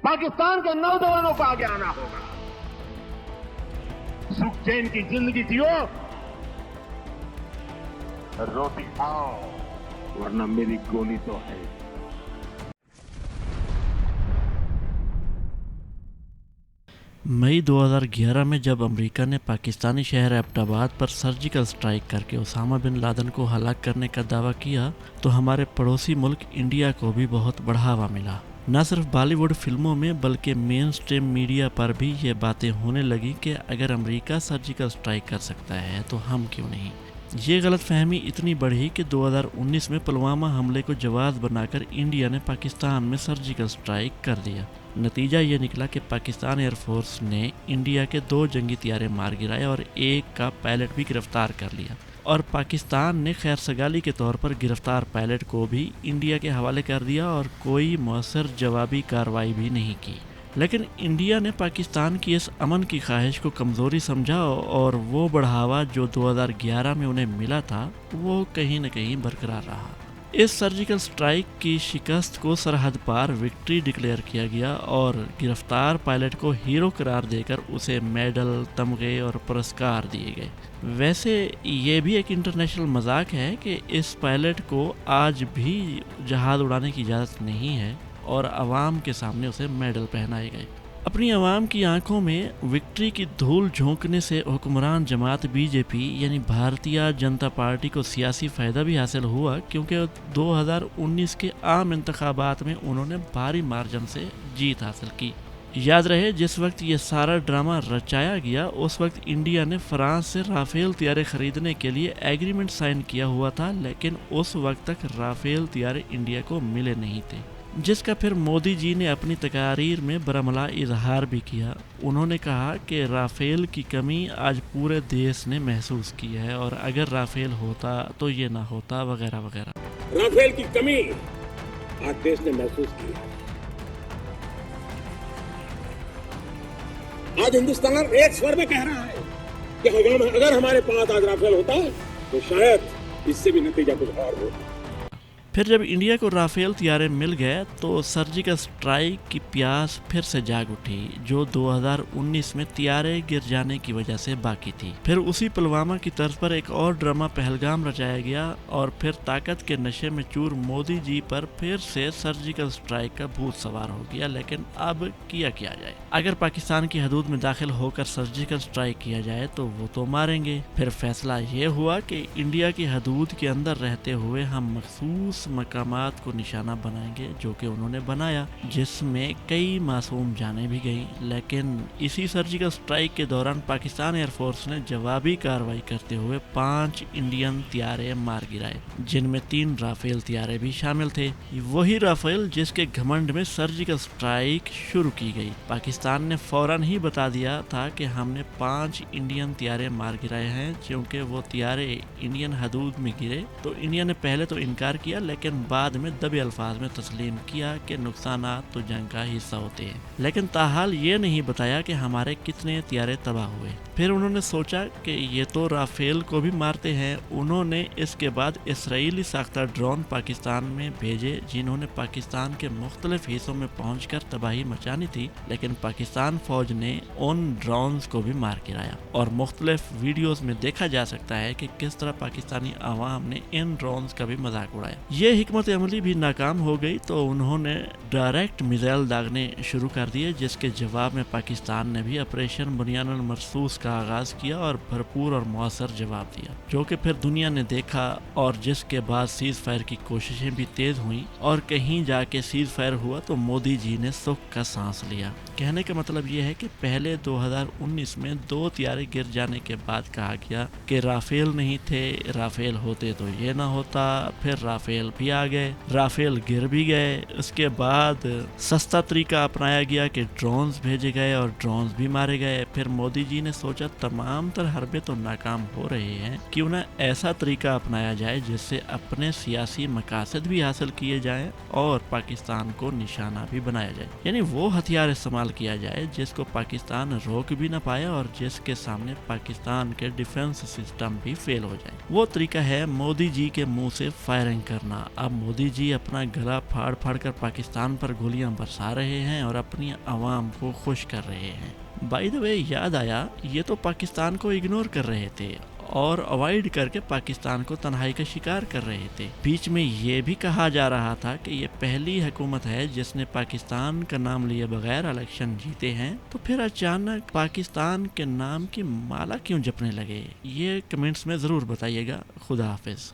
पाकिस्तान के नौजवानों को आगे आना होगा। सुख चैन की जिंदगी जियो, रोटी खाओ, वरना मेरी गोली तो है। मई 2011 में जब अमेरिका ने पाकिस्तानी शहर एबटाबाद पर सर्जिकल स्ट्राइक करके ओसामा बिन लादेन को हलाक करने का दावा किया, तो हमारे पड़ोसी मुल्क इंडिया को भी बहुत बढ़ावा मिला। न सिर्फ बॉलीवुड फिल्मों में बल्कि मेन स्ट्रीम मीडिया पर भी ये बातें होने लगी कि अगर अमेरिका सर्जिकल स्ट्राइक कर सकता है तो हम क्यों नहीं। ये गलतफहमी इतनी बढ़ी कि 2019 में पुलवामा हमले को जवाब बनाकर इंडिया ने पाकिस्तान में सर्जिकल स्ट्राइक कर दिया। नतीजा ये निकला कि पाकिस्तान एयरफोर्स ने इंडिया के 2 जंगी तैयारे मार गिराए और एक का पायलट भी गिरफ्तार कर लिया, और पाकिस्तान ने खैर सगाली के तौर पर गिरफ्तार पायलट को भी इंडिया के हवाले कर दिया और कोई मौसर जवाबी कार्रवाई भी नहीं की। लेकिन इंडिया ने पाकिस्तान की इस अमन की ख्वाहिश को कमज़ोरी समझा और वो बढ़ावा जो 2011 में उन्हें मिला था वो कहीं न कहीं बरकरार रहा। इस सर्जिकल स्ट्राइक की शिकस्त को सरहद पार विक्ट्री डिक्लेयर किया गया और गिरफ्तार पायलट को हीरो करार देकर उसे मेडल, तमगे और पुरस्कार दिए गए। वैसे ये भी एक इंटरनेशनल मजाक है कि इस पायलट को आज भी जहाज़ उड़ाने की इजाज़त नहीं है और आवाम के सामने उसे मेडल पहनाए गए। अपनी आवाम की आंखों में विक्ट्री की धूल झोंकने से हुक्मरान जमात बीजेपी यानी भारतीय जनता पार्टी को सियासी फ़ायदा भी हासिल हुआ, क्योंकि 2019 के आम इंतखाबात में उन्होंने भारी मार्जिन से जीत हासिल की। याद रहे जिस वक्त ये सारा ड्रामा रचाया गया उस वक्त इंडिया ने फ्रांस से राफेल तैयारे खरीदने के लिए एग्रीमेंट साइन किया हुआ था, लेकिन उस वक्त तक राफेल तैयारे इंडिया को मिले नहीं थे, जिसका फिर मोदी जी ने अपनी तकारीर में बरमला इजहार भी किया। उन्होंने कहा कि राफेल की कमी आज पूरे देश ने महसूस की है और अगर राफेल होता तो ये ना होता, वगैरह वगैरह। राफेल की कमी आज देश ने महसूस की है। आज हिंदुस्तान एक स्वर में कह रहा है कि अगर हमारे पास आज राफेल होता तो शायद इससे भी नतीजा कुछ और होता। फिर जब इंडिया को राफेल तैयारे मिल गए तो सर्जिकल स्ट्राइक की प्यास फिर से जाग उठी, जो 2019 में तैयारे गिर जाने की वजह से बाकी थी। फिर उसी पुलवामा की तर्ज पर एक और ड्रामा पहलगाम रचाया गया और फिर ताकत के नशे में चूर मोदी जी पर फिर से सर्जिकल स्ट्राइक का भूत सवार हो गया। लेकिन अब किया जाए, अगर पाकिस्तान की हदूद में दाखिल होकर सर्जिकल स्ट्राइक किया जाए तो वो तो मारेंगे। फिर फैसला ये हुआ कि इंडिया की हदूद के अंदर रहते हुए हम मखसूस मकामात को निशाना बनाएंगे, जो कि उन्होंने बनाया, जिसमें कई मासूम जानें भी गईं। लेकिन इसी सर्जिकल स्ट्राइक के दौरान पाकिस्तान एयरफोर्स ने जवाबी कार्रवाई करते हुए 5 इंडियन तैयारे मार गिराए, जिनमें 3 राफेल तैयारे भी शामिल थे। वही राफेल जिसके घमंड में सर्जिकल स्ट्राइक शुरू की गई। पाकिस्तान ने फौरन ही बता दिया था कि हमने 5 इंडियन तैयारे मार गिराए हैं, क्योंकि वो तैयारे इंडियन हदूद में गिरे। तो इंडिया ने पहले तो इनकार किया, लेकिन बाद में दबे अल्फाज में तस्लीम किया कि नुकसानात तो जंग का हिस्सा होते हैं, लेकिन ताहाल ये नहीं बताया कि हमारे कितने तैयारे तबाह हुए। फिर उन्होंने सोचा कि ये तो राफेल को भी मारते हैं। उन्होंने इसके बाद इसराइली साख्ता ड्रोन पाकिस्तान में भेजे, जिन्होंने पाकिस्तान के मुख्तलिफ हिस्सों में पहुंचकर तबाही मचानी थी, लेकिन पाकिस्तान फौज ने उन ड्रोन्स को भी मार गिराया। और मुख्तलिफ वीडियोस में देखा जा सकता है कि किस तरह पाकिस्तानी आवाम ने इन ड्रोन्स का भी मजाक उड़ाया। ये हिकमत अमली भी नाकाम हो गई तो उन्होंने डायरेक्ट मिसाइल दागने शुरू कर दिए, जिसके जवाब में पाकिस्तान ने भी ऑपरेशन बुनियान मरसूस का आगाज किया और भरपूर और मौसर जवाब दिया, जो कि फिर दुनिया ने देखा और जिसके बाद सीज फायर की कोशिशें भी तेज हुई और कहीं जाके सीज फायर हुआ तो मोदी जी ने सुख का सांस लिया। कहने का मतलब ये है कि पहले 2019 में 2 तैयारे गिर जाने के बाद कहा गया कि राफेल नहीं थे, राफेल होते तो ये ना होता। फिर राफेल भी आ गए, राफेल गिर भी गए। उसके बाद सस्ता तरीका अपनाया गया कि ड्रोन्स भेजे गए और ड्रोन्स भी मारे गए। फिर मोदी जी ने सोचा तमाम तर हरबे तो नाकाम हो रहे हैं, क्यों ना ऐसा तरीका अपनाया जाए जिससे अपने सियासी मकासद भी हासिल किए जाएं और पाकिस्तान को निशाना भी बनाया जाए, यानी वो हथियार इस्तेमाल किया जाए जिसको पाकिस्तान पाकिस्तान रोक भी ना पाए और जिसके सामने पाकिस्तान के डिफेंस सिस्टम भी फेल हो जाए। वो तरीका है मोदी जी के मुंह से फायरिंग करना। अब मोदी जी अपना गला फाड़ फाड़ कर पाकिस्तान पर गोलियां बरसा रहे हैं और अपनी आवाम को खुश कर रहे हैं। बाय द वे याद आया, ये तो पाकिस्तान को इग्नोर कर रहे थे और अवॉइड करके पाकिस्तान को तन्हाई का शिकार कर रहे थे। बीच में ये भी कहा जा रहा था कि ये पहली हुकूमत है जिसने पाकिस्तान का नाम लिए बगैर इलेक्शन जीते हैं, तो फिर अचानक पाकिस्तान के नाम की माला क्यों जपने लगे? ये कमेंट्स में ज़रूर बताइएगा। खुदा हाफिज।